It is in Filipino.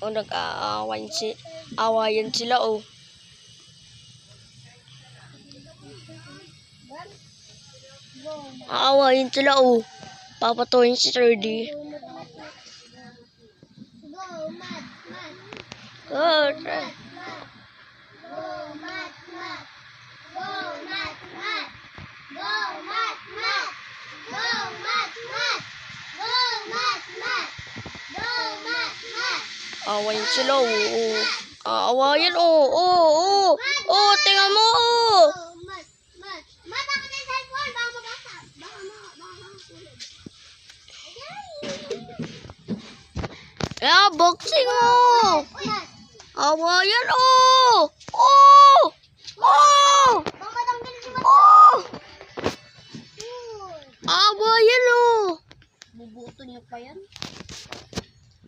O, nag-aawayan sila, oh. Aawayin sila, oh. Papatuhin si 3D. Good. Aawayin sila, oh. Aawayin, oh. Oh, tingnan mo, oh. Boxing, oh. Awayan, oh. Awayan, oh. Bubuto niyo pa yan?